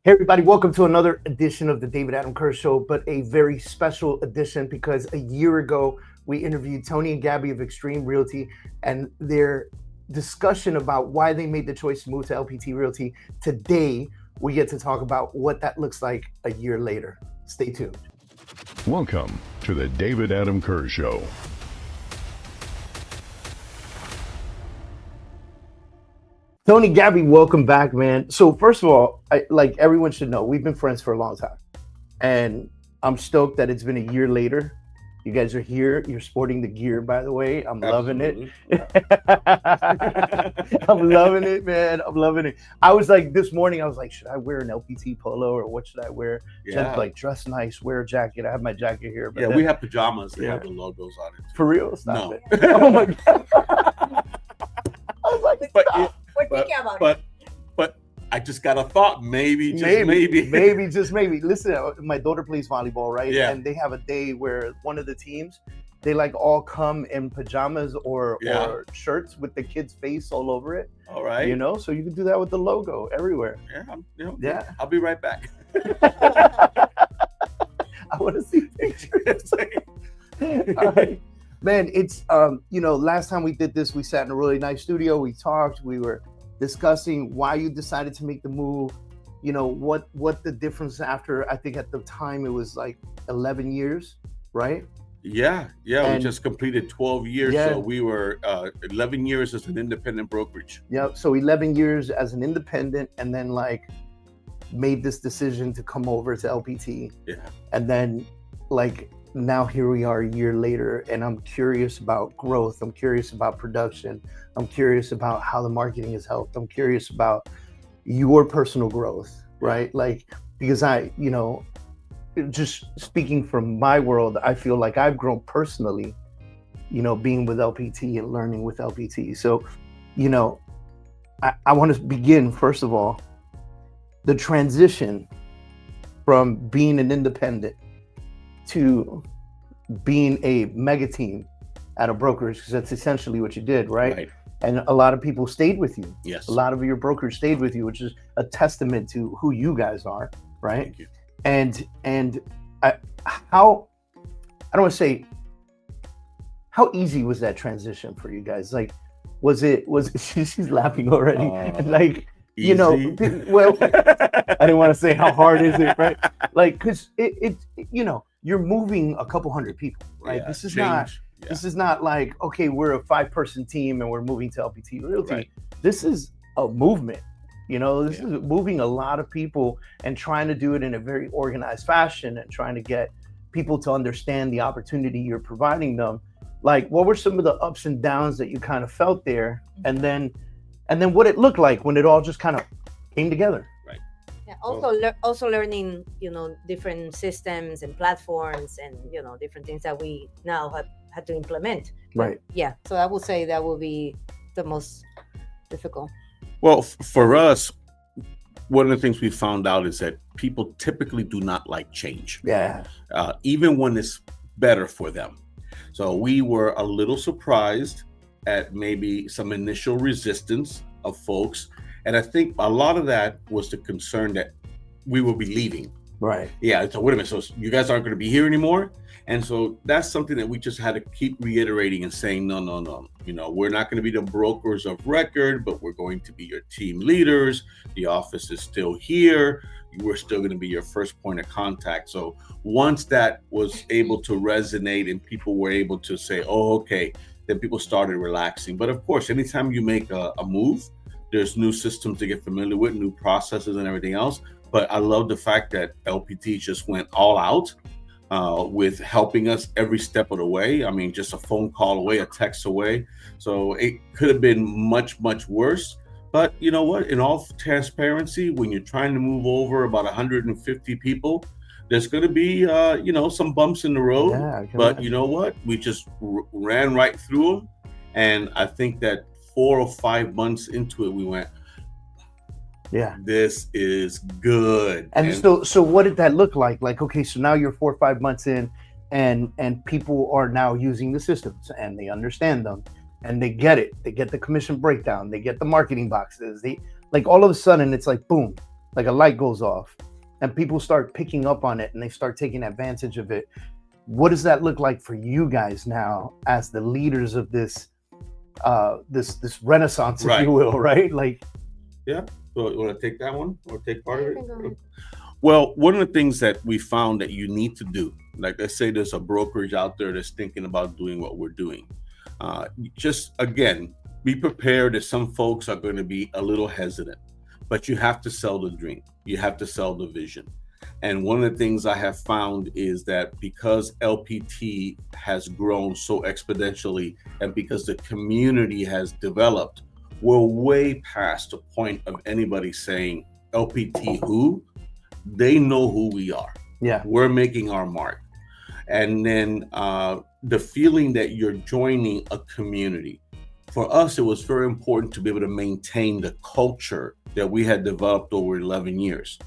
Hey everybody, welcome to another edition of the David Adam Kurz Show, but a very special edition because a year ago we interviewed Tony and Gaby of Xtreme Realty and their discussion about why they made the choice to move to LPT Realty. Today we get to talk about what that looks like a year later. Stay tuned. Welcome to the David Adam Kurz Show. Tony, Gaby, welcome back, man. So first of all, like everyone should know, we've been friends for a long time. And I'm stoked that it's been a year later. You guys are here. You're sporting the gear, by the way. I'm loving it. I'm loving it, man. I'm loving it. I was like, this morning, I was like, should I wear an LPT polo or what should I wear? Yeah. Like, dress nice, wear a jacket. I have my jacket here. But yeah, then, we have pajamas that have the logos on it. For real? Stop No. it. Oh, my God. I was like, stop. We're thinking about it. But I just got a thought. Maybe. Just maybe. Listen, my daughter plays volleyball, right? Yeah. And they have a day where one of the teams, they like all come in pajamas or shirts with the kid's face all over it. All right. You know, so you can do that with the logo everywhere. Yeah. I'll be right back. I want to see pictures. All right. Man, it's last time we did this, we sat in a really nice studio. We talked. We were discussing why you decided to make the move. You know what the difference after. I think at the time it was like 11 years, right? Yeah. And we just completed 12 years, Yeah. so we were 11 years as an independent brokerage. Yeah. So 11 years as an independent, and then like made this decision to come over to LPT. Yeah. And then like. Now here we are a year later, and I'm curious about growth. I'm curious about production. I'm curious about how the marketing has helped. I'm curious about your personal growth, right? Like, because just speaking from my world, I feel like I've grown personally, being with LPT and learning with LPT. So, I want to begin, first of all, the transition from being an independent to being a mega team at a brokerage, because that's essentially what you did, right? And a lot of people stayed with you. Yes. A lot of your brokers stayed with you, which is a testament to who you guys are, right? Thank you. And I don't want to say, how easy was that transition for you guys? Like, was it she's laughing already. Like, easy? Well, I didn't want to say how hard is it, right? Like, because it you're moving a couple hundred people, right? Yeah, This is not like, okay, we're a 5-person team and we're moving to LPT Realty. Right. This is a movement. This is moving a lot of people and trying to do it in a very organized fashion and trying to get people to understand the opportunity you're providing them. Like, what were some of the ups and downs that you kind of felt there? And then what it looked like when it all just kind of came together. Yeah, also learning, different systems and platforms and, different things that we now have had to implement. Right. Yeah. So I would say that will be the most difficult. Well, for us, one of the things we found out is that people typically do not like change. Yeah. Even when it's better for them. So we were a little surprised at maybe some initial resistance of folks. And I think a lot of that was the concern that we will be leaving. Right. Yeah. So wait a minute. So you guys aren't going to be here anymore. And so that's something that we just had to keep reiterating and saying, no. We're not going to be the brokers of record, but we're going to be your team leaders. The office is still here. We're still going to be your first point of contact. So once that was able to resonate and people were able to say, oh, okay, then people started relaxing. But of course, anytime you make a move, there's new systems to get familiar with, new processes and everything else. But I love the fact that LPT just went all out with helping us every step of the way. I mean, just a phone call away, a text away. So it could have been much, much worse. But you know what? In all transparency, when you're trying to move over about 150 people, there's going to be, some bumps in the road. Yeah, but imagine. You know what? We just ran right through them. And I think that 4 or 5 months into it, we went, yeah, this is good. And so what did that look like? Like, okay, so now you're 4 or 5 months in and people are now using the systems and they understand them and they get it. They get the commission breakdown. They get the marketing boxes. They like all of a sudden it's like, boom, like a light goes off and people start picking up on it and they start taking advantage of it. What does that look like for you guys now as the leaders of this this renaissance, if you will, right? Like, yeah. So you want to take that one or take part of it? Go ahead. Well, one of the things that we found that you need to do, like let's say there's a brokerage out there that's thinking about doing what we're doing. Just again, be prepared that some folks are going to be a little hesitant, but you have to sell the dream. You have to sell the vision. And one of the things I have found is that because LPT has grown so exponentially and because the community has developed, we're way past the point of anybody saying LPT who? They know who we are. yeah, We're making our mark. And then the feeling that you're joining a community. For us, it was very important to be able to maintain the culture that we had developed over 11 years.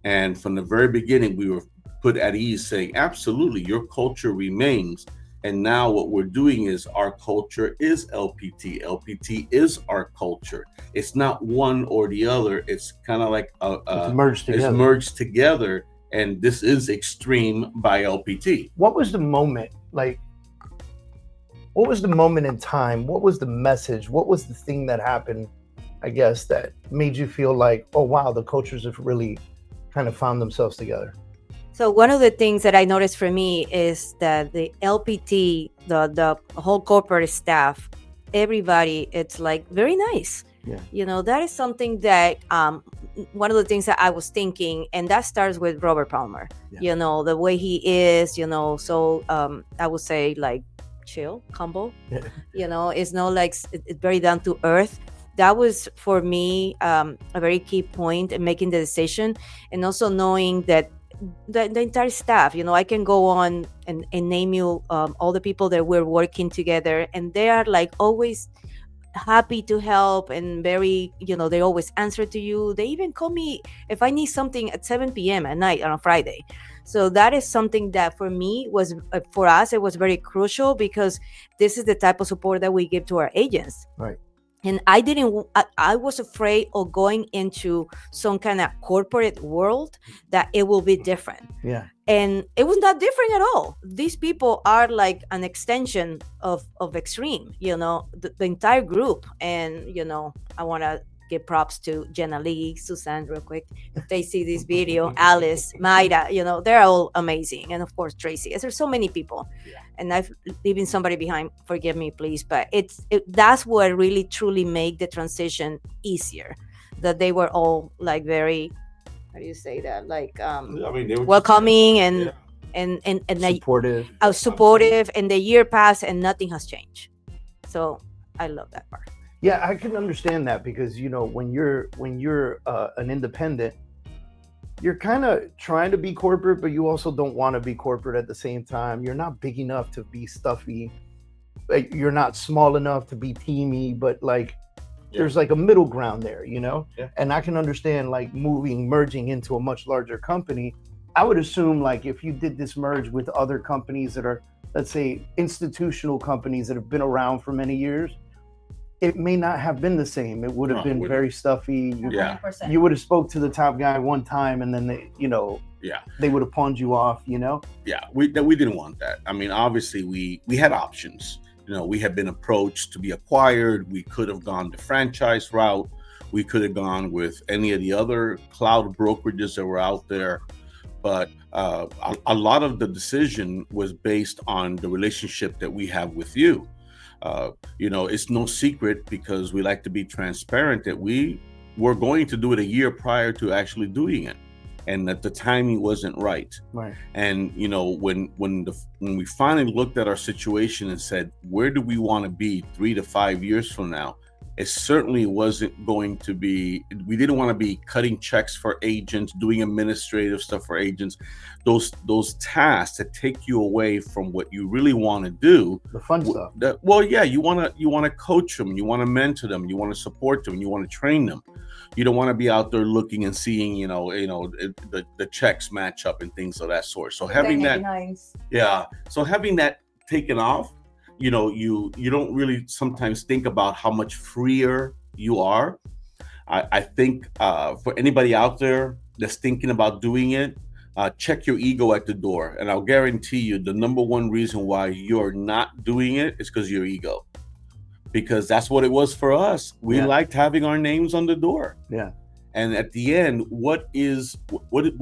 And from the very beginning, we were put at ease saying, absolutely, your culture remains. And now what we're doing is our culture is LPT. LPT is our culture. It's not one or the other. It's kind of like it's merged together. It's merged together. And this is Xtreme by LPT. What was the moment, like, what was the moment in time? What was the message? What was the thing that happened, I guess, that made you feel like, oh, wow, the cultures have really kind of found themselves together? So one of the things that I noticed for me is that the LPT, the whole corporate staff, everybody, it's like very nice. Yeah. You know, that is something that one of the things that I was thinking, and that starts with Robert Palmer. Yeah. You know, the way he is, you know, so I would say like chill, humble. Yeah. You know, it's not like it's very down to earth. That was for me a very key point in making the decision, and also knowing that the entire staff, you know, I can go on and name you all the people that we're working together, and they are like always happy to help and very, you know, they always answer to you. They even call me if I need something at 7 p.m. at night on a Friday. So that is something that for me was, for us, it was very crucial, because this is the type of support that we give to our agents. Right. And I was afraid of going into some kind of corporate world that it will be different. Yeah. And it was not different at all. These people are like an extension of Xtreme, you know, the entire group. And, you know, I want to give props to Jenna Lee, Suzanne, real quick. If they see this video, Alice, Mayra, you know, they're all amazing. And of course, Tracy. There's so many people. Yeah. And I've leaving somebody behind, forgive me, please. But that's what really truly made the transition easier. That they were all like very, how do you say that? Like I mean, they were welcoming just, and Supportive. supportive. And the year passed and nothing has changed. So I love that part. Yeah, I can understand that, because, you know, when you're an independent, you're kind of trying to be corporate, but you also don't want to be corporate at the same time. You're not big enough to be stuffy. Like, you're not small enough to be teamy, but like there's like a middle ground there, you know? Yeah. And I can understand like merging into a much larger company. I would assume like if you did this merge with other companies that are, let's say, institutional companies that have been around for many years, it may not have been the same. It would have been very stuffy. You would have spoke to the top guy one time, and then they, you know, they would have pawned you off, you know? Yeah, we didn't want that. I mean, obviously we had options. You know, we had been approached to be acquired. We could have gone the franchise route. We could have gone with any of the other cloud brokerages that were out there. But a lot of the decision was based on the relationship that we have with you. You know, it's no secret, because we like to be transparent, that we were going to do it a year prior to actually doing it, and that the timing wasn't right. Right. And you know, when we finally looked at our situation and said, where do we want to be 3 to 5 years from now? It certainly wasn't going to be, we didn't want to be cutting checks for agents, doing administrative stuff for agents, those tasks that take you away from what you really want to do. The fun stuff. Well, yeah, you want to coach them, you want to mentor them, you want to support them, you want to train them. You don't want to be out there looking and seeing, you know, the checks match up and things of that sort. So having that, so having that taken off, you know, you don't really sometimes think about how much freer you are. I think for anybody out there that's thinking about doing it, check your ego at the door. And I'll guarantee you the number one reason why you're not doing it is because of your ego. Because that's what it was for us. We liked having our names on the door. Yeah. And at the end, what do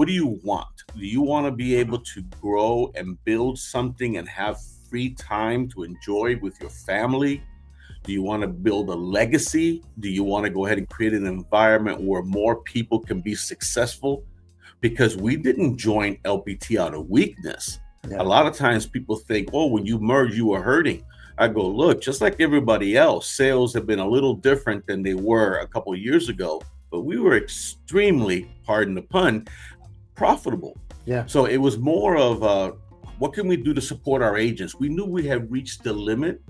you want? Do you want to be able to grow and build something and have free time to enjoy with your family? Do you want to build a legacy? Do you want to go ahead and create an environment where more people can be successful? Because we didn't join LPT out of weakness. Yeah. A lot of times people think, oh, when you merge, you were hurting. I go, look, just like everybody else, sales have been a little different than they were a couple of years ago, but we were extremely, pardon the pun, profitable. Yeah. So it was more of what can we do to support our agents? We knew we had reached the limit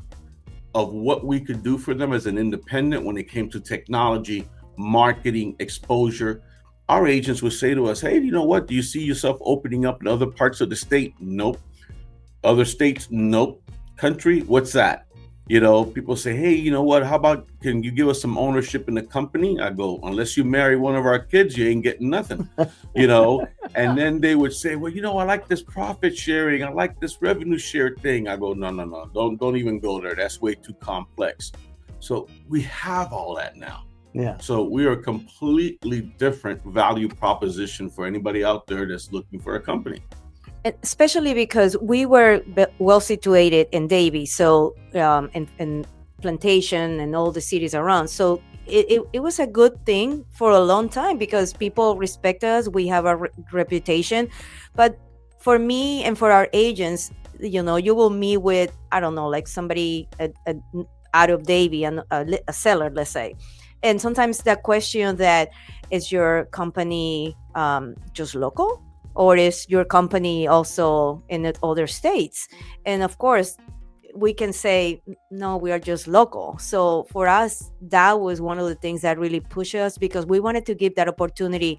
of what we could do for them as an independent when it came to technology, marketing, exposure. Our agents would say to us, hey, you know what? Do you see yourself opening up in other parts of the state? Nope. Other states? Nope. Country? What's that? You know, people say, hey, you know what? How about, can you give us some ownership in the company? I go, unless you marry one of our kids, you ain't getting nothing, you know? And then they would say, well, you know, I like this profit sharing. I like this revenue share thing. I go, no, don't even go there. That's way too complex. So we have all that now. Yeah. So we are a completely different value proposition for anybody out there that's looking for a company. Especially because we were well situated in Davie, so in Plantation and all the cities around. So it was a good thing for a long time because people respect us. We have a reputation. But for me and for our agents, you know, you will meet with, I don't know, like somebody out of Davie, and a seller, let's say. And sometimes that question that, is your company just local? Or is your company also in other states? And of course, we can say, no, we are just local. So for us, that was one of the things that really pushed us because we wanted to give that opportunity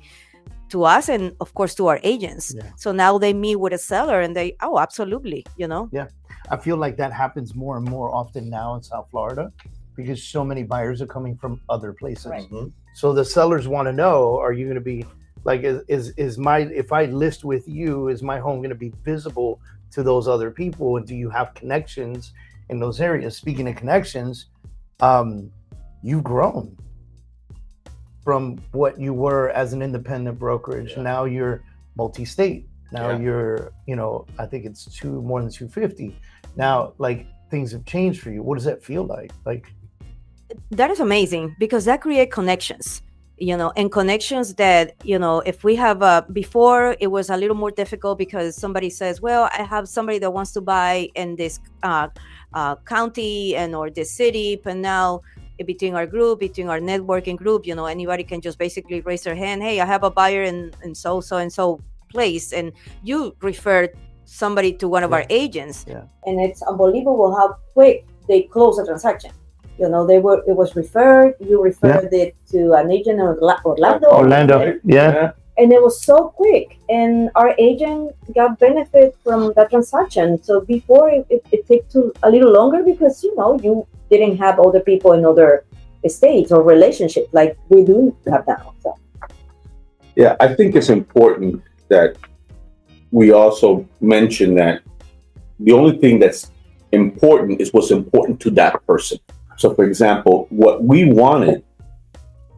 to us and of course to our agents. Yeah. So now they meet with a seller and they, oh, absolutely, you know? Yeah. I feel like that happens more and more often now in South Florida because so many buyers are coming from other places. Right. Mm-hmm. So the sellers want to know, are you going to be, like, is my, if I list with you, is my home going to be visible to those other people? And do you have connections in those areas? Speaking of connections, you've grown from what you were as an independent brokerage. Yeah. Now you're multi-state. Now you're, you know, I think it's more than 250. Now, like, things have changed for you. What does that feel like? Like, that is amazing because that creates connections. You know, and connections that, you know, if we have before it was a little more difficult because somebody says, well, I have somebody that wants to buy in this county and or this city, but now between our group, between our networking group, you know, anybody can just basically raise their hand. Hey, I have a buyer in so and so place, and you refer somebody to one of our agents, and it's unbelievable how quick they close a transaction. You know, it was referred. You referred it to an agent in Orlando, yeah. And it was so quick, and our agent got benefit from that transaction. So before it took a little longer because, you know, you didn't have other people in other states or relationships like we do have now. So. Yeah, I think it's important that we also mention that the only thing that's important is what's important to that person. So, for example, what we wanted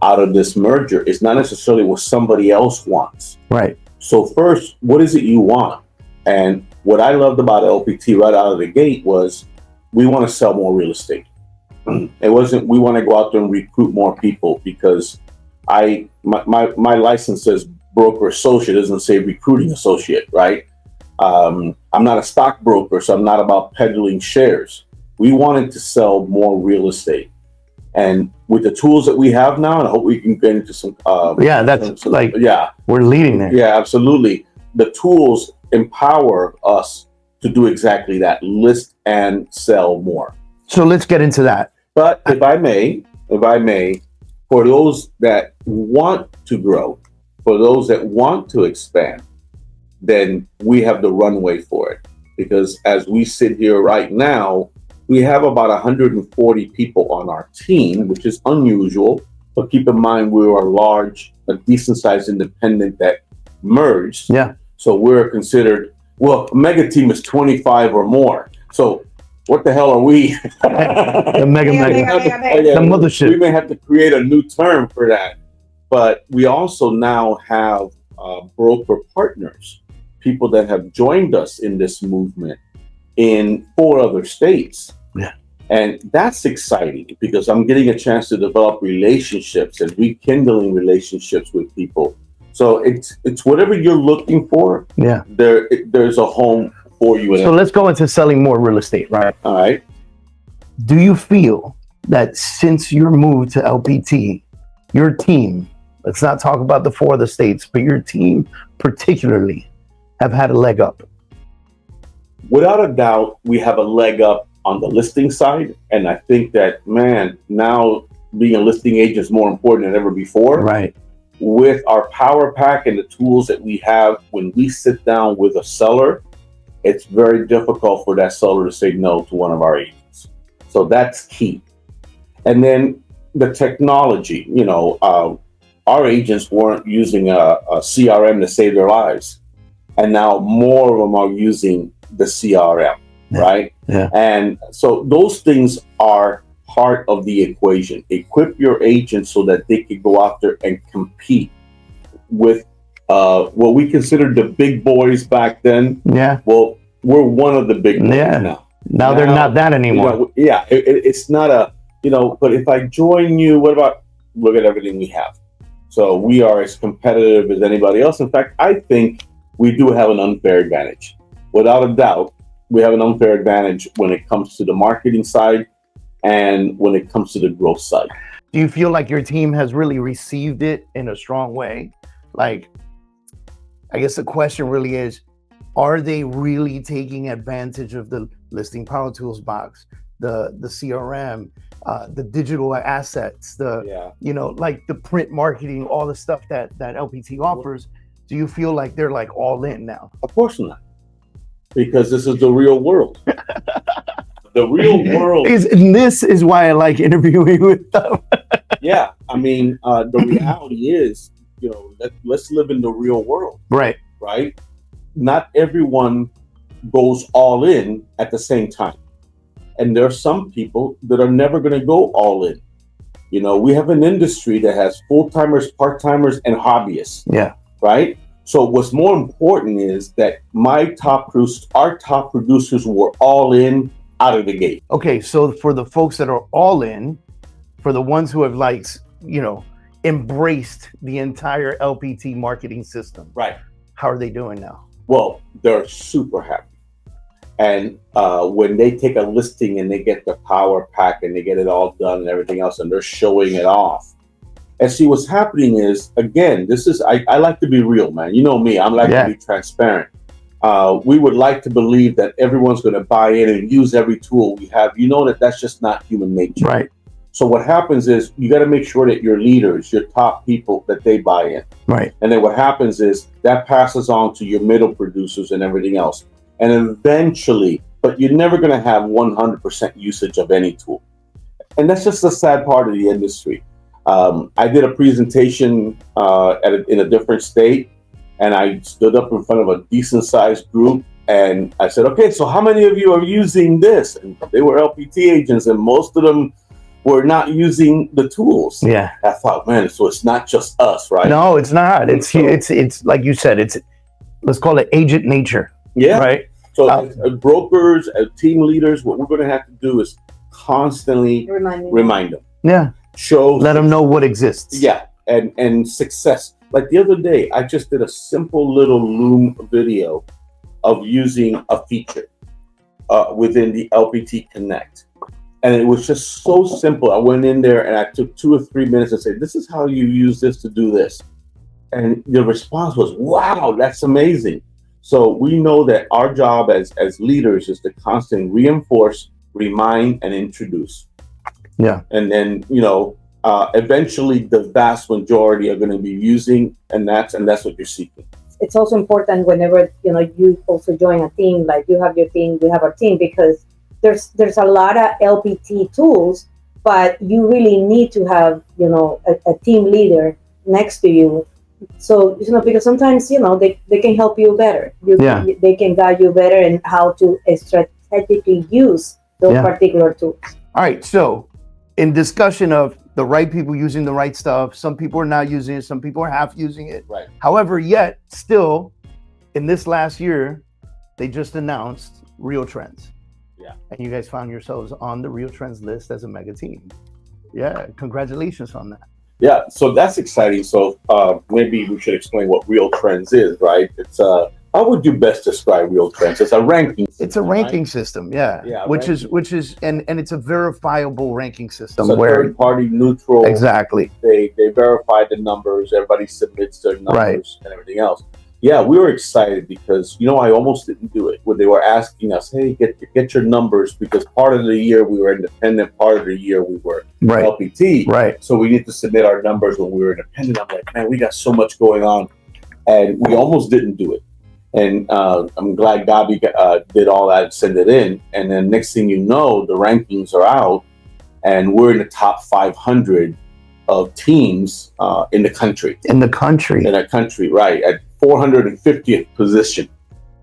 out of this merger is not necessarily what somebody else wants. Right. So first, what is it you want? And what I loved about LPT right out of the gate was we want to sell more real estate. It wasn't we want to go out there and recruit more people because my license says broker associate, doesn't say recruiting associate, right? I'm not a stockbroker, so I'm not about peddling shares. We wanted to sell more real estate. And with the tools that we have now, and I hope we can get into some... we're leading there. Yeah, absolutely. The tools empower us to do exactly that, list and sell more. So let's get into that. But if I may, for those that want to grow, for those that want to expand, then we have the runway for it. Because as we sit here right now, we have about 140 people on our team, which is unusual. But keep in mind, we were a decent sized independent that merged. Yeah. So we're considered, well, a mega team is 25 or more. So what the hell are we? The mega. The mothership. We may have to create a new term for that. But we also now have broker partners, people that have joined us in this movement in 4 other states. Yeah. And that's exciting because I'm getting a chance to develop relationships and rekindling relationships with people. So it's whatever you're looking for. Yeah. There's a home for you. So let's go into selling more real estate, right? All right. Do you feel that since your move to LPT, your team, let's not talk about the 4 other states, but your team particularly have had a leg up? Without a doubt, we have a leg up on the listing side. And I think that, man, now being a listing agent is more important than ever before. Right. With our power pack and the tools that we have, when we sit down with a seller, it's very difficult for that seller to say no to one of our agents. So that's key. And then the technology, our agents weren't using a CRM to save their lives. And now more of them are using the CRM, right? Yeah. And so those things are part of the equation. Equip your agents so that they can go out there and compete with what we considered the big boys back then. Yeah. Well, we're one of the big boys now. Now they're not that anymore. It's not a, but if I join you, look at everything we have. So we are as competitive as anybody else. In fact, I think we do have an unfair advantage. Without a doubt, we have an unfair advantage when it comes to the marketing side and when it comes to the growth side. Do you feel like your team has really received it in a strong way? Like, I guess the question really is, are they really taking advantage of the listing power tools box, the CRM, the digital assets, like the print marketing, all the stuff that LPT offers? Do you feel like they're like all in now? Of course not, because this is the real world. The real world. This is why I like interviewing with them. Yeah, I mean, the reality is, let's live in the real world. Right. Right. Not everyone goes all in at the same time. And there are some people that are never going to go all in. We have an industry that has full-timers, part-timers, and hobbyists. Yeah. Right. So what's more important is that our top producers were all in out of the gate. Okay. So for the folks that are all in, for the ones who have embraced the entire LPT marketing system. Right. How are they doing now? Well, they're super happy. And when they take a listing and they get the power pack and they get it all done and everything else, and they're showing it off. And see, what's happening is, again, I like to be real, man. You know me, I'm like to be transparent. We would like to believe that everyone's going to buy in and use every tool we have. That's just not human nature. Right. So what happens is you got to make sure that your leaders, your top people, that they buy in. Right. And then what happens is that passes on to your middle producers and everything else. And eventually, but you're never going to have 100% usage of any tool. And that's just the sad part of the industry. I did a presentation in a different state, and I stood up in front of a decent sized group. And I said, okay, so how many of you are using this? And they were LPT agents, and most of them were not using the tools. Yeah. I thought, man, so it's not just us, right? No, it's not. It's like you said, let's call it agent nature. Yeah. Right. So as brokers, as team leaders, what we're going to have to do is constantly remind them. Yeah. Let them know what exists. Yeah. And success. Like the other day, I just did a simple little Loom video of using a feature within the LPT Connect. And it was just so simple. I went in there and I took 2 or 3 minutes and said, this is how you use this to do this. And the response was, wow, that's amazing. So we know that our job as leaders is to constantly reinforce, remind, and introduce. Yeah. And then, eventually the vast majority are going to be using, and that's what you're seeking. It's also important whenever, you also join a team, like you have your team, we have our team, because there's a lot of LPT tools, but you really need to have, a team leader next to you. So, because sometimes, they can help you better. They can guide you better in how to strategically use those particular tools. All right. So in discussion of the right people using the right stuff, some people are not using it, some people are half using it. Right. However, yet still in this last year, they just announced RealTrends. Yeah. And you guys found yourselves on the RealTrends list as a mega team. Yeah. Congratulations on that. Yeah. So that's exciting. So maybe we should explain what RealTrends is, right? It's how would you best describe RealTrends? It's a ranking system. It's a ranking system, which is and it's a verifiable ranking system. It's a third party neutral. Exactly. They verify the numbers, everybody submits their numbers and everything else. Yeah, we were excited because I almost didn't do it when they were asking us, hey, get your numbers, because part of the year we were independent, part of the year we were LPT. Right. So we need to submit our numbers when we were independent. I'm like, man, we got so much going on. And we almost didn't do it. And I'm glad Gaby did all that and sent it in. And then next thing you know, the rankings are out and we're in the top 500 of teams in the country. In the country, right. At 450th position.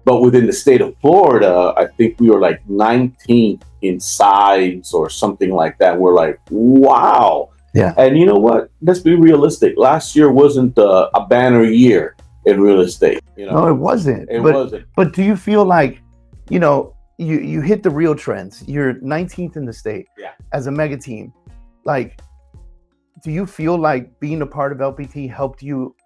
But within the state of Florida, I think we were like 19th in sides or something like that. We're like, wow. Yeah. And you know what? Let's be realistic. Last year wasn't a banner year in real estate. No, it wasn't. It wasn't. But do you feel like, you hit the RealTrends, you're 19th in the state as a mega team. Like, do you feel like being a part of LPT helped you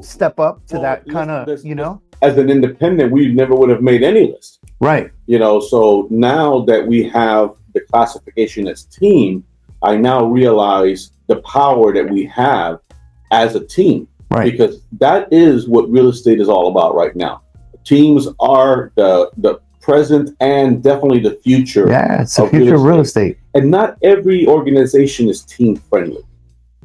step up to that kind of, As an independent, we never would have made any list. Right. So now that we have the classification as team, I now realize the power that we have as a team. Right. Because that is what real estate is all about right now. Teams are the present and definitely the future. Yeah, it's the future of real estate. And not every organization is team friendly.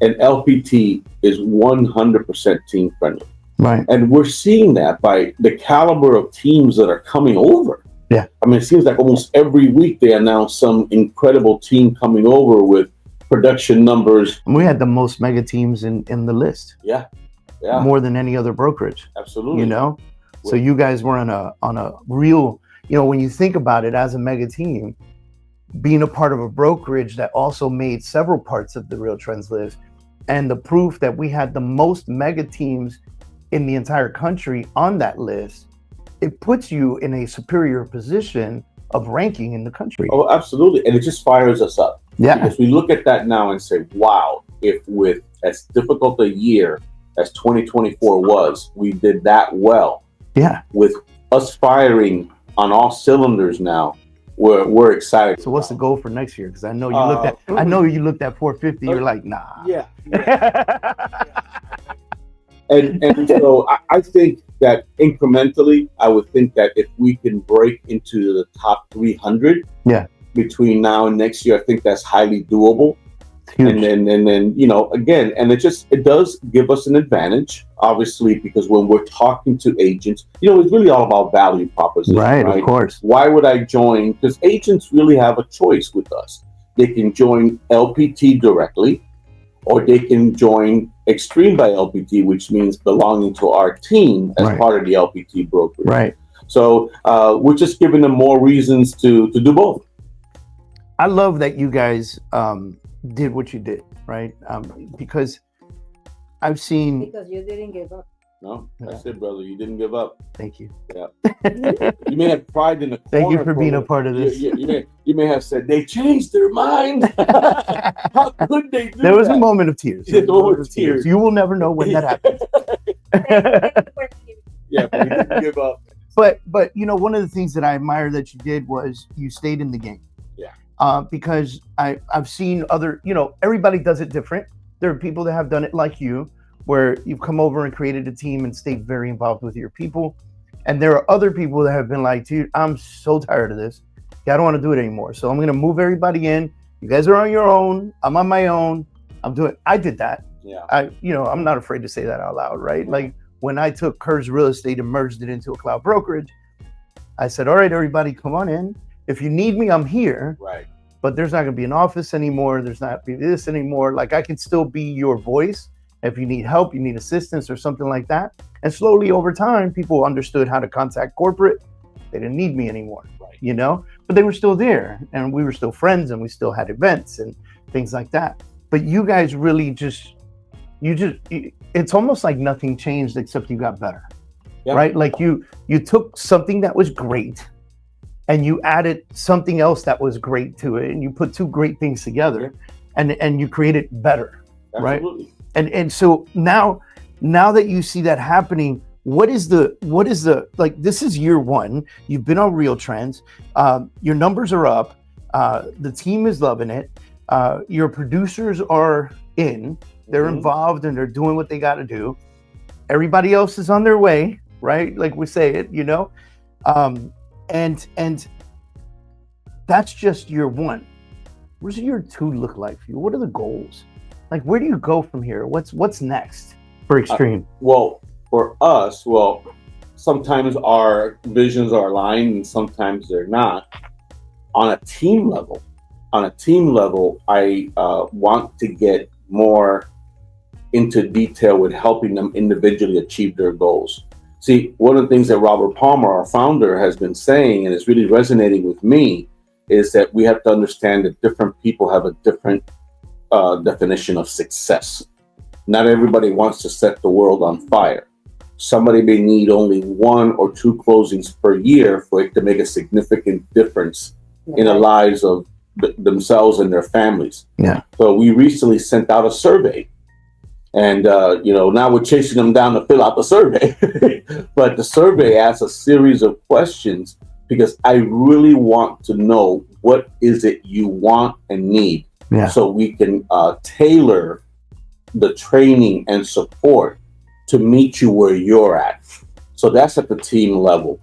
And LPT is 100% team friendly. Right. And we're seeing that by the caliber of teams that are coming over. Yeah. I mean, it seems like almost every week they announce some incredible team coming over with production numbers. We had the most mega teams in the list. Yeah. Yeah. More than any other brokerage. Absolutely. So you guys were on a real, when you think about it as a mega team, being a part of a brokerage that also made several parts of the RealTrends list, and the proof that we had the most mega teams in the entire country on that list, it puts you in a superior position of ranking in the country. Oh, absolutely. And it just fires us up. Yeah. Because we look at that now and say, wow, if with as difficult a year as 2024 was, we did that well. Yeah. With us firing on all cylinders now, we're excited. So what's the goal for next year? Because I know you looked at 450. You're like, nah. Yeah. And so I think that incrementally, I would think that if we can break into the top 300 between now and next year, I think that's highly doable. And then again, and it does give us an advantage, obviously, because when we're talking to agents, it's really all about value proposition. Right, of course. Why would I join? Because agents really have a choice with us. They can join LPT directly, or they can join Xtreme by LPT, which means belonging to our team as part of the LPT brokerage. Right. So we're just giving them more reasons to do both. I love that you guys did what you did, right? Because I've seen. Because you didn't give up. No, that's it, brother. You didn't give up. Thank you. Yeah. You may have cried in the corner. Thank you for being a part of this. You may have said they changed their mind. How could they do There was that? a moment of tears. There was a moment of tears. You will never know when that happens. Yeah, but we didn't give up. But one of the things that I admire that you did was you stayed in the game. Yeah. Because I've seen other, everybody does it different. There are people that have done it like you, where you've come over and created a team and stayed very involved with your people. And there are other people that have been like, dude, I'm so tired of this. I don't want to do it anymore. So I'm going to move everybody in. You guys are on your own. I'm on my own. I did that. Yeah. I'm not afraid to say that out loud, right? Like when I took Kurz Real Estate and merged it into a cloud brokerage, I said, all right, everybody, come on in. If you need me, I'm here. Right. but there's not going to be an office anymore. There's not be this anymore. Like I can still be your voice if you need help, you need assistance or something like that. And slowly over time, people understood how to contact corporate. They didn't need me anymore, you know, but they were still there and we were still friends and we still had events and things like that. But you guys really it's almost like nothing changed except you got better, right? Like you took something that was great and you added something else that was great to it, and you put two great things together and you created better, Absolutely. right? And so now that you see that happening, what is the like, this is year one, you've been on RealTrends, your numbers are up, the team is loving it, your producers are in, they're involved and they're doing what they got to do. Everybody else is on their way, right? Like we say it, you know, and that's just year one. What does year two look like for you? What are the goals? Like, where do you go from here? What's next for Xtreme? Well, for us, sometimes our visions are aligned and sometimes they're not. On a team level, I want to get more into detail with helping them individually achieve their goals. See, one of the things that Robert Palmer, our founder, has been saying, and is really resonating with me, is that we have to understand that different people have a different definition of success. Not everybody wants to set the world on fire. Somebody may need only 1 or 2 closings per year for it to make a significant difference in the lives of themselves and their families. Yeah. So we recently sent out a survey, and now we're chasing them down to fill out the survey. But the survey asks a series of questions because I really want to know what is it you want and need. Yeah. So we can tailor the training and support to meet you where you're at. So that's at the team level.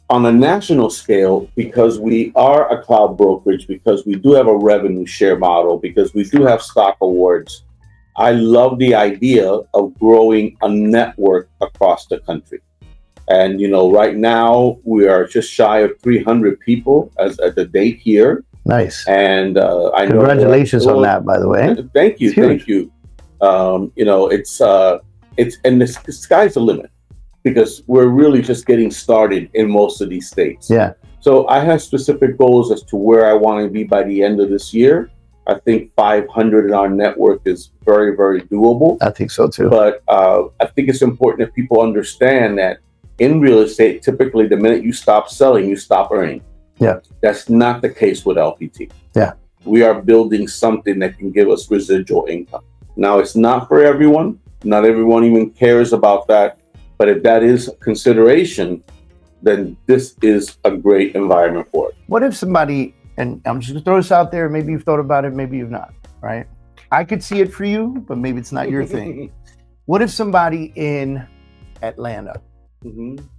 On a national scale, because we are a cloud brokerage, because we do have a revenue share model, because we do have stock awards, I love the idea of growing a network across the country. And, right now we are just shy of 300 people as at the date here. Nice. And I know congratulations on that, by the way. Thank you. Thank you. It's and the sky's the limit because we're really just getting started in most of these states. Yeah. So I have specific goals as to where I want to be by the end of this year. I think 500 in our network is very, very doable. I think so too. But I think it's important that people understand that in real estate, typically the minute you stop selling, you stop earning. Yeah. That's not the case with LPT. Yeah. We are building something that can give us residual income. Now, it's not for everyone. Not everyone even cares about that. But if that is consideration, then this is a great environment for it. What if somebody, and I'm just going to throw this out there, maybe you've thought about it, maybe you've not, right? I could see it for you, but maybe it's not your thing. What if somebody in Atlanta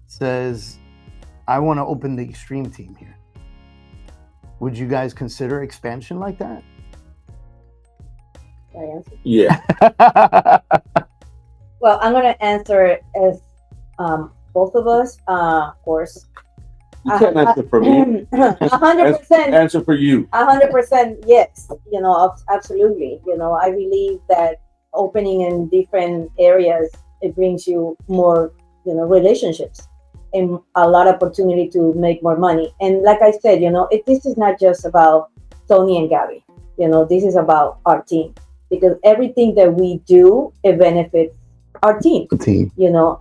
says, I want to open the Xtreme team here? Would you guys consider expansion like that? Can I answer? Yeah. Well, I'm going to answer as both of us, of course. You can't answer for me. 100%. Answer for you. 100% yes. Absolutely. I believe that opening in different areas, it brings you more, relationships and a lot of opportunity to make more money. And like I said, this is not just about Tony and Gaby. This is about our team, because everything that we do, it benefits our team. The team.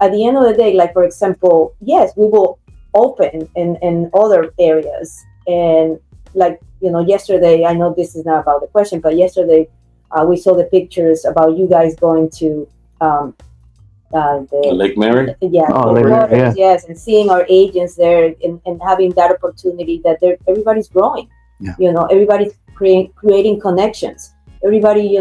At the end of the day, like for example, yes, we will open in other areas. And like, yesterday, I know this is not about the question, but yesterday we saw the pictures about you guys going to the Lake Mary? Yeah, Oh, the Lake Mary, waters, yeah. yes, and seeing our agents there and having that opportunity that everybody's growing. Yeah. Everybody's creating connections. Everybody,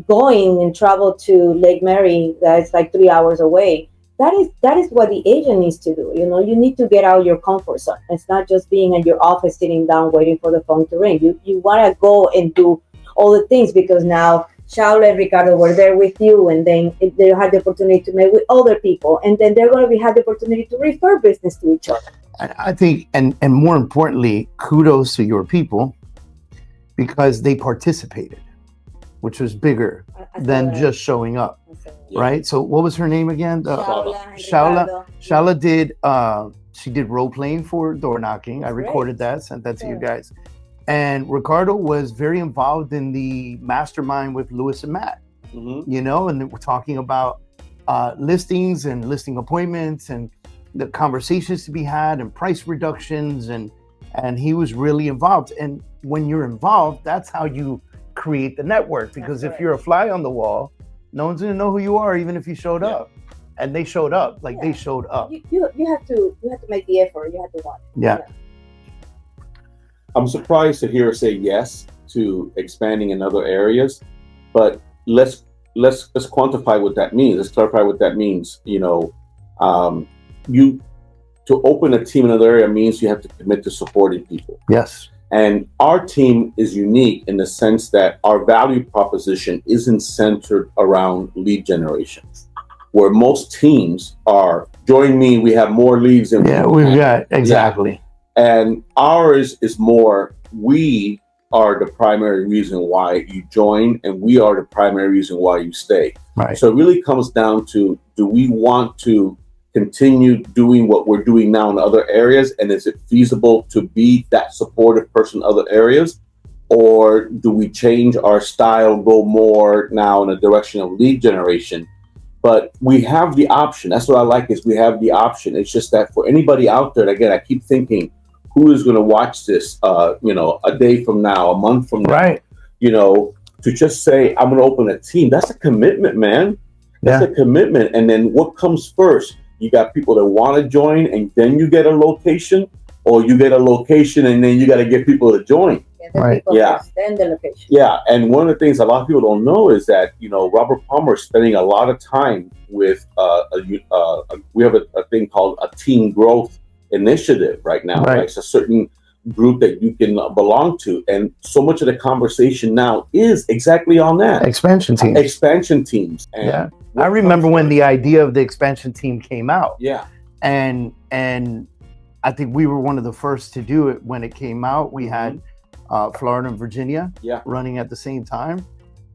going and travel to Lake Mary, that's like 3 hours away. That is what the agent needs to do. You need to get out your comfort zone. It's not just being in your office, sitting down, waiting for the phone to ring. You want to go and do all the things, because now Shaul and Ricardo were there with you, and then they had the opportunity to meet with other people, and then they're going to have the opportunity to refer business to each other. I think, and more importantly, kudos to your people, because they participated, which was bigger I than saw just showing up, Yeah. right? So what was her name again? Shaula. Shaula did she did role playing for door knocking. I That's recorded great. that, sent that to you Yeah. guys. And Ricardo was very involved in the mastermind with Lewis and Matt, Mm-hmm. you know, and we're talking about listings and listing appointments and the conversations to be had and price reductions, and he was really involved. And when you're involved, that's how you create the network, because That's if you're a fly on the wall, no one's gonna know who you are, even if you showed Yeah. up. And they showed up, like they Yeah. showed up. You have to make the effort. You have to want it. Yeah. I'm surprised to hear her say yes to expanding in other areas, but let's quantify what that means. Let's clarify what that means. You know, you to open a team in another area means you have to commit to supporting people. Yes. And our team is unique in the sense that our value proposition isn't centered around lead generation, where most teams are, join me, we have more leads than Yeah, we we've have. got exactly. And ours is more, we are the primary reason why you join, and we are the primary reason why you stay. Right. So it really comes down to, do we want to continue doing what we're doing now in other areas? And is it feasible to be that supportive person in other areas? Or do we change our style, go more now in a direction of lead generation? But we have the option. That's what I like, is we have the option. It's just that for anybody out there, again, I keep thinking, who is going to watch this, you know, a day from now, a month from now, Right. you know, to just say, I'm going to open a team. That's a commitment, man. That's Yeah. a commitment. And then what comes first? You got people that want to join, and then you get a location, or you get a location and then you got to get people to join. Yeah, the Right. people Yeah. first, then the location. Yeah, and one of the things a lot of people don't know is that, you know, Robert Palmer is spending a lot of time with we have a thing called a team growth initiative right now. Right. Right? It's a certain group that you can belong to, and so much of the conversation now is exactly on that. Expansion team. Expansion teams. And Yeah. what I remember comes when first- the idea of the expansion team came out. Yeah. And I think we were one of the first to do it when it came out. We had Florida and Virginia Yeah. running at the same time.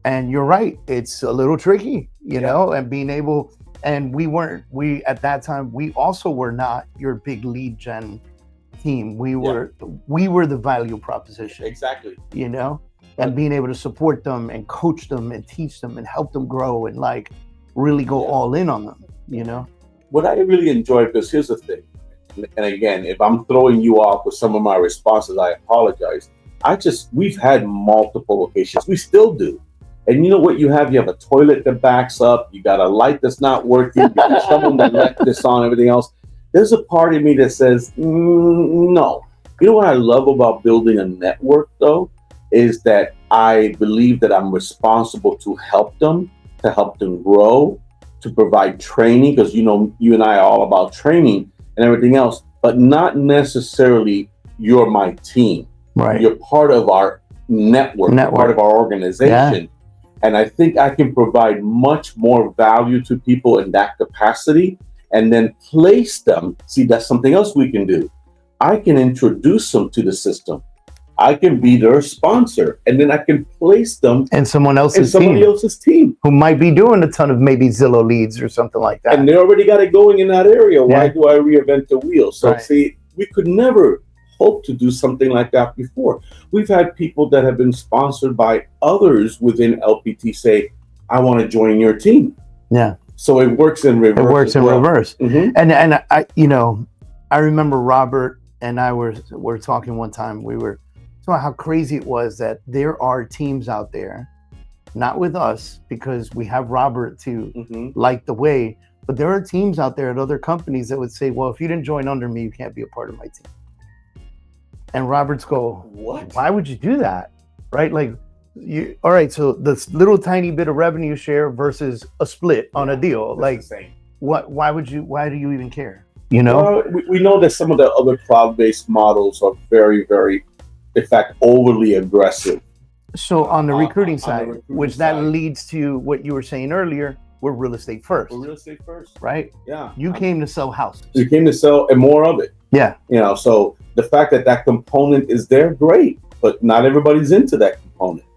And you're right, it's a little tricky, you know, and being able, and we at that time, we also were not your big lead gen team. We were the value proposition, Exactly. you know, and being able to support them and coach them and teach them and help them grow and like really go all in on them, you know? What I really enjoy, because here's the thing, and again, if I'm throwing you off with some of my responses, I apologize. We've had multiple locations. We still do. And you know what you have? You have a toilet that backs up. You got a light that's not working. You got someone that left this on, everything else. There's a part of me that says, no. You know what I love about building a network, though, is that I believe that I'm responsible to help them grow, to provide training, because, you know, you and I are all about training and everything else, but not necessarily you're my team. Right. You're part of our network. You're part of our organization. Yeah. And I think I can provide much more value to people in that capacity, and then place them. See, that's something else we can do. I can introduce them to the system. I can be their sponsor, and then I can place them And someone in else's somebody team else's team. who might be doing a ton of maybe Zillow leads or something like that. And they already got it going in that area. Why Yeah. do I reinvent the wheel? So Right. see, we could never hope to do something like that before. We've had people that have been sponsored by others within LPT say, I want to join your team. Yeah. So it works in reverse. It works as in well. reverse. Mhm. And I, you know, I remember Robert and I were talking one time. We were talking about how crazy it was that there are teams out there, not with us because we have Robert to Mhm. light the way, but there are teams out there at other companies that would say, well, if you didn't join under me, you can't be a part of my team. And Robert's go, What? why would you do that? Right? Like, all right, so this little tiny bit of revenue share versus a split on a deal. That's Like, the same. why do you even care? You know? Well, we know that some of the other cloud-based models are very, very, in fact, overly aggressive. So on the on recruiting the side, recruiting which that side. leads to what you were saying earlier, we're real estate first, For real estate first. right? Yeah. You came to sell houses. You came to sell and more of it. Yeah. You know, so the fact that that component is there, great. but not everybody's into that component.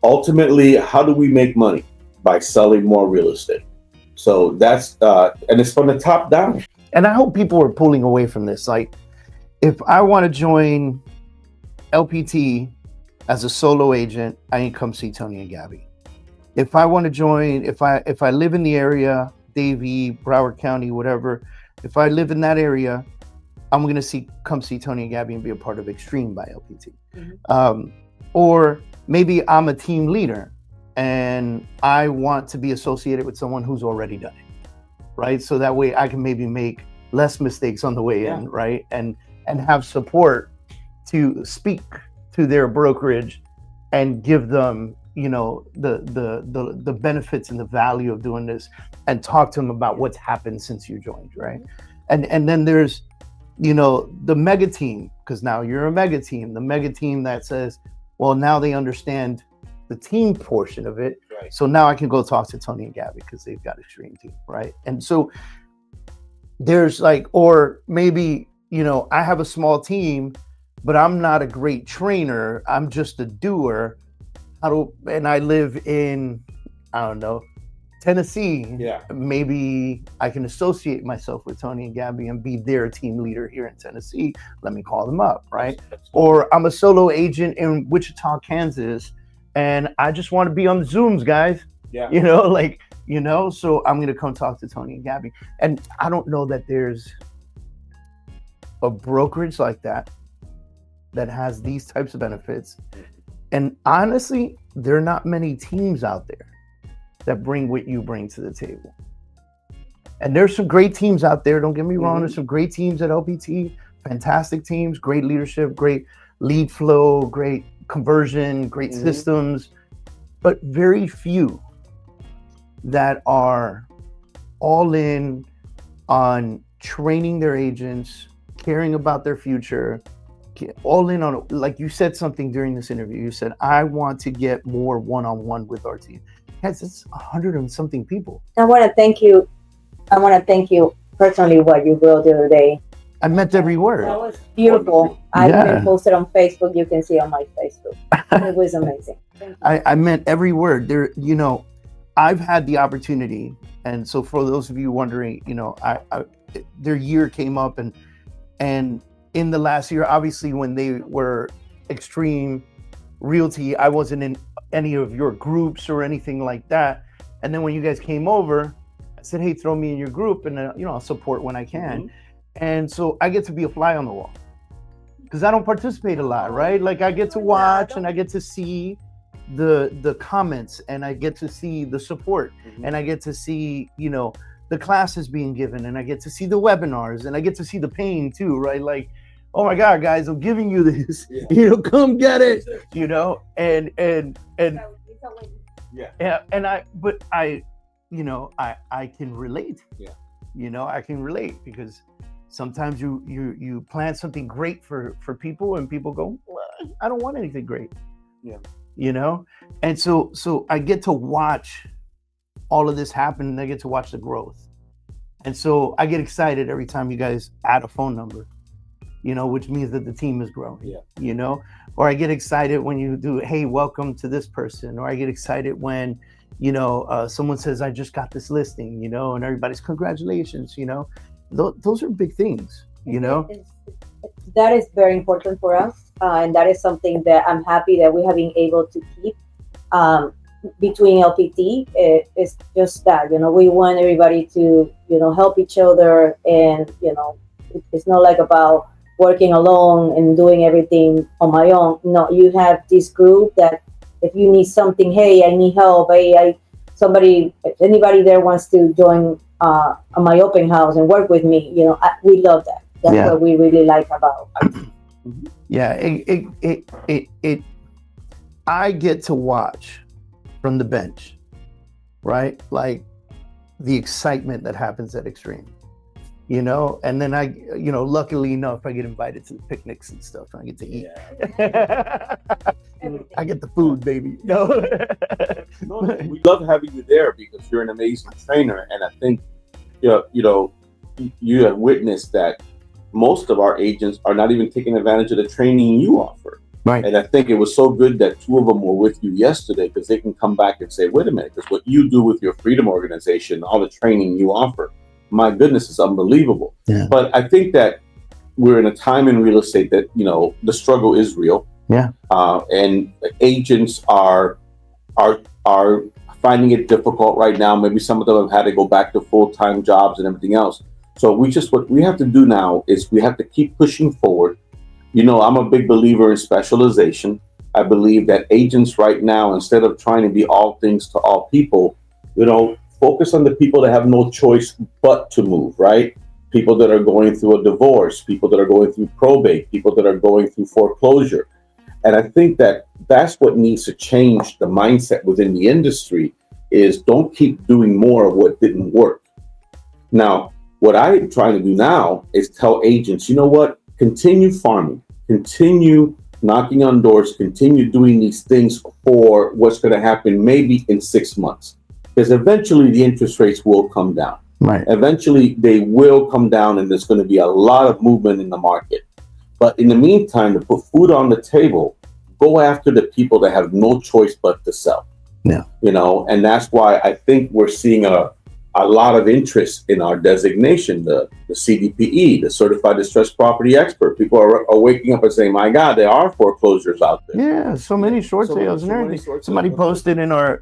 Ultimately, how do we make money? By selling more real estate. So that's, and it's from the top down. And I hope people are pulling away from this. Like, if I want to join LPT as a solo agent, I can come see Tony and Gaby. If I want to join, if I live in the area, Davie, Broward County, whatever, if I live in that area, I'm going to come see Tony and Gaby and be a part of Xtreme by LPT. Mm-hmm. Or maybe I'm a team leader and I want to be associated with someone who's already done it, right? So that way I can maybe make less mistakes on the way in, right? And have support to speak to their brokerage and give them, you know, the benefits and the value of doing this, and talk to them about what's happened since you joined, right? And then there's, you know, the mega team, because now you're a mega team, the mega team that says, well, now they understand the team portion of it. Right. So now I can go talk to Tony and Gaby because they've got Xtreme team, right? And so there's like, or maybe, you know, I have a small team, but I'm not a great trainer. I'm just a doer. And I live in, I don't know, Tennessee. Yeah. Maybe I can associate myself with Tony and Gaby and be their team leader here in Tennessee. Let me call them up, right? Or I'm a solo agent in Wichita, Kansas, and I just want to be on the Zooms, guys. Yeah. You know, like, you know, so I'm going to come talk to Tony and Gaby. And I don't know that there's a brokerage like that has these types of benefits. And honestly, there are not many teams out there that bring what you bring to the table. And there's some great teams out there, don't get me wrong. There's some great teams at LPT, fantastic teams, great leadership, great lead flow, great conversion, great systems, but very few that are all in on training their agents, caring about their future, all in on, like you said something during this interview. You said, I want to get more one-on-one with our team. Guys, it's 100 and something people. I want to thank you. I want to thank you personally what you wrote the other day. I meant every word. That was beautiful. I even posted on Facebook. You can see on my Facebook. It was amazing. I meant every word. There, you know, I've had the opportunity, and so for those of you wondering, you know, their year came up, and in the last year, obviously, when they were Xtreme Realty, I wasn't in any of your groups or anything like that. And then when you guys came over, I said, hey, throw me in your group, and you know, I'll support when I can. And so I get to be a fly on the wall because I don't participate a lot, right? Like I get to watch and I get to see the comments, and I get to see the support, and I get to see, you know, the classes being given, and I get to see the webinars, and I get to see the pain too, right? Like, oh my God, guys, I'm giving you this, you know, come get it, you know, and but I, you know, I can relate, you know, I can relate because sometimes you plan something great for people, and people go, well, I don't want anything great, you know, and so I get to watch all of this happen, and I get to watch the growth, and so I get excited every time you guys add a phone number, you know, which means that the team is growing, you know, or I get excited when you do, hey, welcome to this person, or I get excited when, you know, someone says, I just got this listing, you know, and everybody's congratulations, you know, those are big things, you know. That is very important for us, and that is something that I'm happy that we have been able to keep between LPT. It's just that, you know, we want everybody to, you know, help each other, and, you know, it's not like about working alone and doing everything on my own. No, you have this group that if you need something, hey, I need help, hey, if anybody there wants to join on my open house and work with me, you know, we love that. That's what we really like about it. I get to watch from the bench, right? Like the excitement that happens at Xtreme, you know, and then I, you know, luckily enough, I get invited to the picnics and stuff, and I get to eat. I get the food, baby. No, we love having you there because you're an amazing trainer, and I think, you know, you have witnessed that most of our agents are not even taking advantage of the training you offer. Right. And I think it was so good that two of them were with you yesterday, because they can come back and say, wait a minute, because what you do with your Freedom Organization, all the training you offer, my goodness, is unbelievable. Yeah. But I think that we're in a time in real estate that, the struggle is real. Yeah. And agents are finding it difficult right now. Maybe some of them have had to go back to full-time jobs and everything else. So what we have to do now is we have to keep pushing forward. I'm a big believer in specialization. I believe that agents right now, instead of trying to be all things to all people, focus on the people that have no choice but to move, right? People that are going through a divorce, people that are going through probate, people that are going through foreclosure. And I think that that's what needs to change the mindset within the industry, is don't keep doing more of what didn't work. Now, what I'm trying to do now is tell agents, you know what? Continue farming, continue knocking on doors, continue doing these things for what's going to happen maybe in 6 months. Because eventually the interest rates will come down. Right. Eventually they will come down, and there's going to be a lot of movement in the market. But in the meantime, to put food on the table, go after the people that have no choice but to sell. Yeah. And that's why I think we're seeing a lot of interest in our designation, the CDPE, the Certified Distressed Property Expert. People are waking up and saying, my God, there are foreclosures out there. Yeah, so many short sales and everything. Somebody posted in our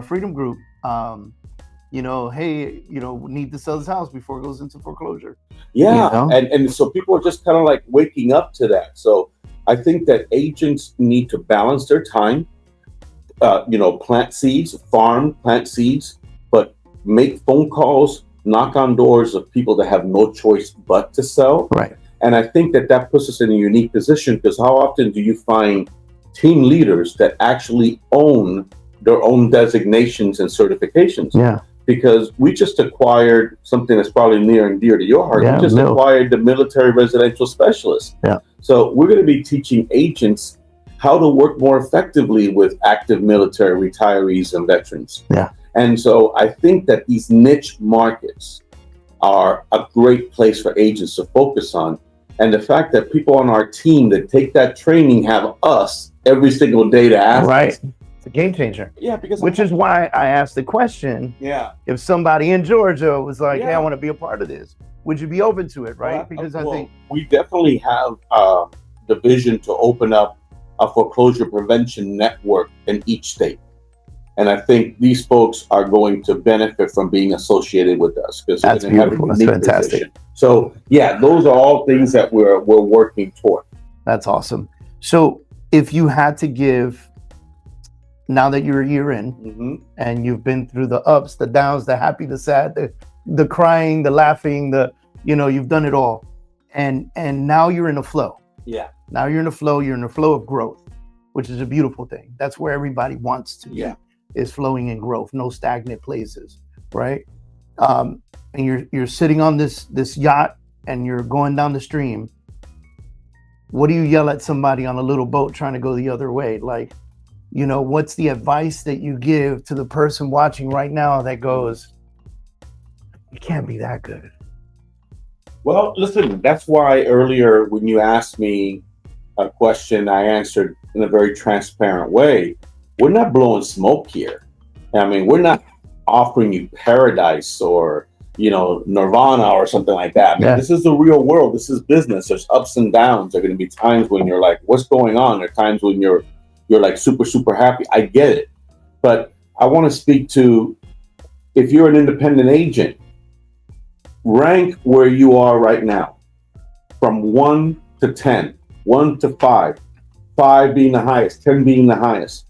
Freedom group, hey, we need to sell this house before it goes into foreclosure. Yeah, and so people are just kind of like waking up to that. So I think that agents need to balance their time, plant seeds, plant seeds, but make phone calls, knock on doors of people that have no choice but to sell. Right. And I think that puts us in a unique position, because how often do you find team leaders that actually own their own designations and certifications? Yeah. Because we just acquired something that's probably near and dear to your heart. Yeah, we just acquired the military residential specialist. Yeah. So we're going to be teaching agents how to work more effectively with active military retirees and veterans. Yeah. And so I think that these niche markets are a great place for agents to focus on. And the fact that people on our team that take that training have us every single day to ask. Right. It's a game changer. Yeah, because which is why I asked the question. Yeah. If somebody in Georgia was like, hey, I want to be a part of this, would you be open to it, right? Because I think we definitely have the vision to open up a foreclosure prevention network in each state. And I think these folks are going to benefit from being associated with us, because that's beautiful. That's fantastic. Position. So yeah, those are all things that we're working toward. That's awesome. So if you had to give, now that you're a year in, and you've been through the ups, the downs, the happy, the sad, the crying, the laughing, you've done it all, and now you're in a flow. Yeah. Now you're in a flow. You're in a flow of growth, which is a beautiful thing. That's where everybody wants to be. Yeah. Is flowing in growth, no stagnant places, right? And you're sitting on this yacht and you're going down the stream. What do you yell at somebody on a little boat trying to go the other way? Like, what's the advice that you give to the person watching right now that goes, it can't be that good? Well, listen, that's why earlier when you asked me a question, I answered in a very transparent way. We're not blowing smoke here. I mean, we're not offering you paradise or, nirvana or something like that. I mean, This is the real world. This is business. There's ups and downs. There are going to be times when you're like, what's going on? There are times when you're like super, super happy. I get it. But I want to speak to, if you're an independent agent, rank where you are right now from 1 to 10, 1 to 5, 5 being the highest, 10 being the highest.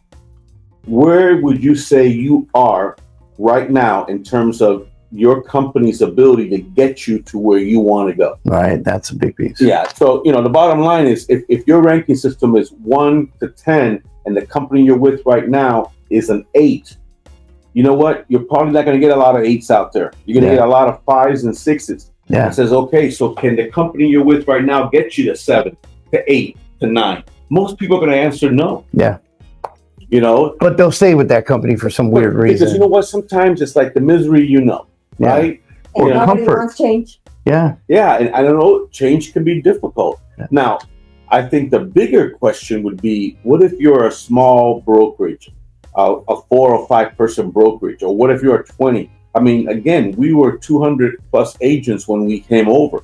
Where would you say you are right now in terms of your company's ability to get you to where you want to go? Right, that's a big piece. Yeah, so the bottom line is if your ranking system is 1 to 10 and the company you're with right now is an 8, you know what? You're probably not going to get a lot of 8s out there. You're going to get a lot of 5s and 6s. Yeah. It says, okay, so can the company you're with right now get you to 7, to 8, to 9? Most people are going to answer no. Yeah. But they'll stay with that company for some weird reason. Because you know what? Sometimes it's like the misery, right? And nobody wants change. Yeah. Yeah, and I don't know, change can be difficult. Yeah. Now, I think the bigger question would be, what if you're a small brokerage, a 4 or 5 person brokerage, or what if you're a 20? I mean, again, we were 200 plus agents when we came over.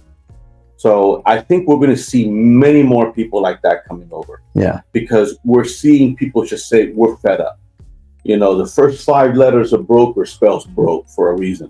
So I think we're going to see many more people like that coming over. Yeah. Because we're seeing people just say, we're fed up. You know, the first 5 letters of broker spells broke for a reason,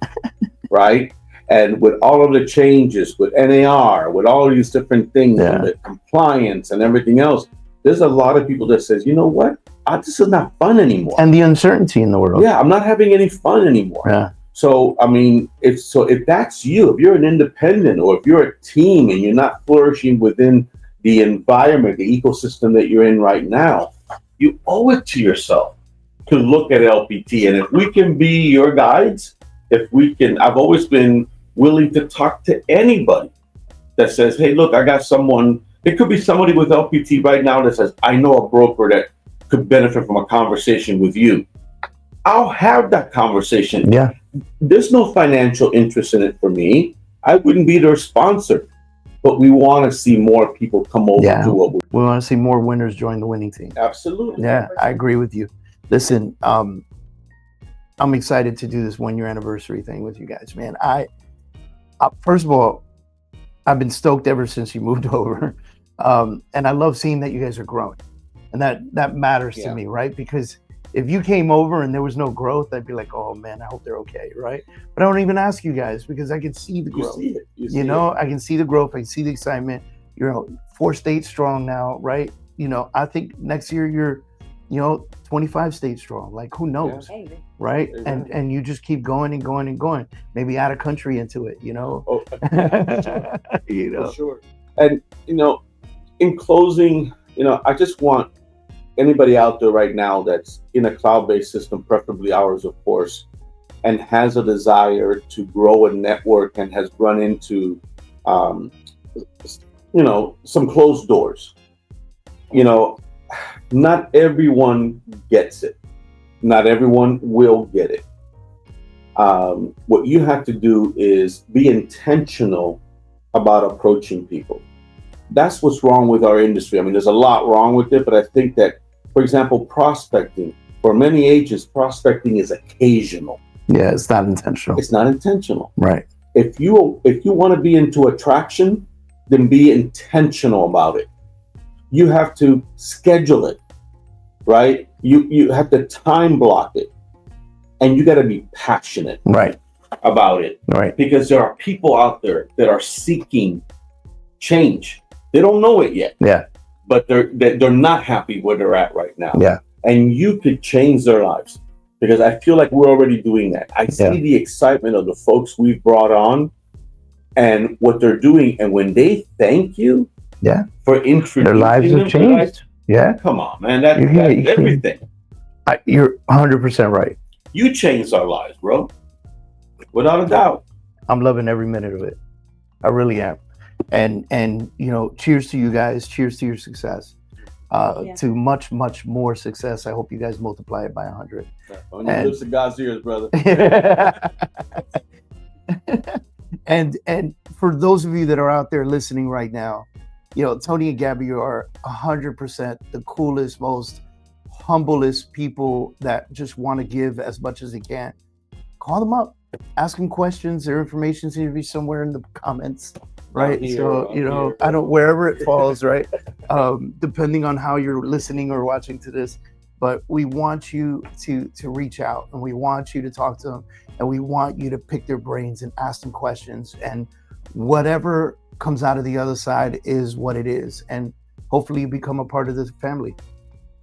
right? And with all of the changes, with NAR, with all of these different things, and the compliance and everything else, there's a lot of people that says, you know what? This is not fun anymore. And the uncertainty in the world. Yeah, I'm not having any fun anymore. Yeah. So, I mean, if that's you, if you're an independent or if you're a team and you're not flourishing within the environment, the ecosystem that you're in right now, you owe it to yourself to look at LPT. And if we can be your guides, I've always been willing to talk to anybody that says, hey, look, I got someone. It could be somebody with LPT right now that says, I know a broker that could benefit from a conversation with you. I'll have that conversation. Yeah. There's no financial interest in it for me. I wouldn't be their sponsor, but we want to see more people come over to what we want to see more winners join the winning team. Absolutely. Yeah, I agree with you. Listen, I'm excited to do this 1-year anniversary thing with you guys, man. I first of all, I've been stoked ever since you moved over. And I love seeing that you guys are growing. And that matters to me, right? Because if you came over and there was no growth, I'd be like, oh man, I hope they're okay, right? But I don't even ask you guys because I can see the growth. You see it. I can see the growth. I can see the excitement. You're 4 states strong now, right? You know, I think next year you're, 25 states strong. Like, who knows, right? Exactly. And you just keep going and going and going. Maybe add a country into it, Oh, For sure. And in closing, I just want anybody out there right now that's in a cloud-based system, preferably ours, of course, and has a desire to grow a network and has run into, some closed doors. Not everyone gets it. Not everyone will get it. What you have to do is be intentional about approaching people. That's what's wrong with our industry. I mean, there's a lot wrong with it, but I think that, for example, prospecting, for many agents, prospecting is occasional. Yeah, it's not intentional. It's not intentional. Right. If you want to be into attraction, then be intentional about it. You have to schedule it, right? You have to time block it, and you got to be passionate about it. Right. Because there are people out there that are seeking change. They don't know it yet. Yeah. But they're not happy where they're at right now. Yeah. And you could change their lives, because I feel like we're already doing that. I see the excitement of the folks we've brought on and what they're doing. And when they thank you for introducing their lives have changed. Come on, man. That's everything. You're 100% right. You changed our lives, bro. Without a doubt. I'm loving every minute of it. I really am. And cheers to you guys. Cheers to your success. To much, much more success. I hope you guys multiply it by 100. On your lips to God's ears, brother. And for those of you that are out there listening right now, Tony and Gaby are 100% the coolest, most humblest people that just want to give as much as they can. Call them up, ask them questions. Their information seems to be somewhere in the comments, right? I don't, wherever it falls, right? Depending on how you're listening or watching to this, but we want you to reach out, and we want you to talk to them, and we want you to pick their brains and ask them questions, and whatever comes out of the other side is what it is, and hopefully you become a part of this family.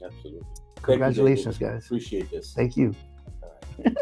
Absolutely. Congratulations, guys. Appreciate this. Thank you. All right.